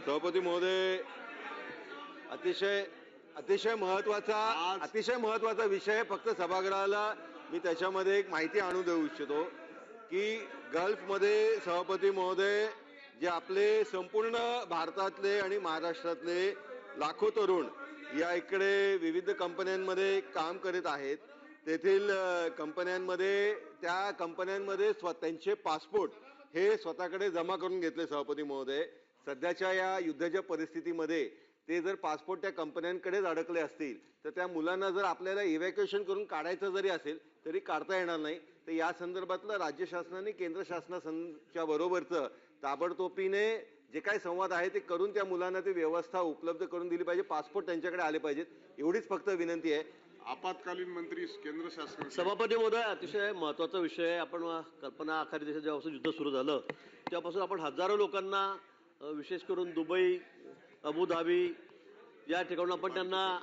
सभापती महोदय, अतिशय अतिशय महत्वाचा विषय. फक्त सभागृहाला मी त्याच्यामध्ये एक माहिती आणून देऊ इच्छितो की गल्फमध्ये सभापती महोदय जे आपले संपूर्ण भारतातले आणि महाराष्ट्रातले लाखो तरुण या इकडे विविध कंपन्यांमध्ये काम करीत आहेत, तेथील कंपन्यांमध्ये त्यांचे पासपोर्ट हे स्वतःकडे जमा करून घेतले. सभापती महोदय, सध्याच्या या युद्धाच्या परिस्थितीमध्ये ते जर पासपोर्ट त्या कंपन्यांकडेच अडकले असतील तर त्या मुलांना जर आपल्याला इव्हॅक्युएशन करून काढायचं जरी असेल तरी काढता येणार नाही. तर या संदर्भातलं राज्य शासनाने केंद्र शासनाच्या बरोबरचं ताबडतोबीने जे काही संवाद आहे ते करून त्या मुलांना ती व्यवस्था उपलब्ध करून दिली पाहिजे. पासपोर्ट त्यांच्याकडे आले पाहिजेत, एवढीच फक्त विनंती आहे. आपत्कालीन मंत्री केंद्र शासन. सभापती महोदय, अतिशय महत्वाचा विषय. आपण कल्पना आखाती देशात जेव्हापासून युद्ध सुरू झालं तेव्हापासून आपण हजारो लोकांना, विशेष करून दुबई, अबुधाबी या ठिकाणून आपण त्यांना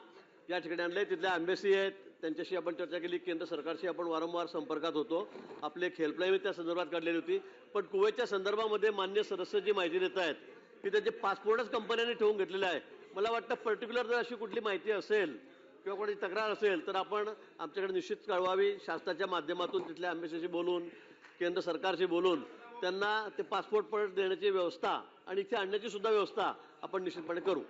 या ठिकाणी आणले. तिथल्या एम्बेसी आहेत, त्यांच्याशी आपण चर्चा केली. केंद्र सरकारशी आपण वारंवार संपर्कात होतो. आपले एक हेल्पलाईन त्या संदर्भात काढलेली होती. पण कुवेतच्या संदर्भामध्ये मान्य सदस्य जी माहिती देत आहेत की त्याचे पासपोर्टच कंपन्यांनी ठेवून घेतलेले आहे. मला वाटतं पर्टिक्युलर जर अशी कुठली माहिती असेल किंवा कोणाची तक्रार असेल तर आपण आमच्याकडे निश्चित कळवावी. शासनाच्या माध्यमातून तिथल्या एम्बेसीशी बोलून, केंद्र सरकारशी बोलून त्यांना ते पासपोर्ट परत देण्याची व्यवस्था आणि इथे आणण्याची सुद्धा व्यवस्था आपण निश्चितपणे करू.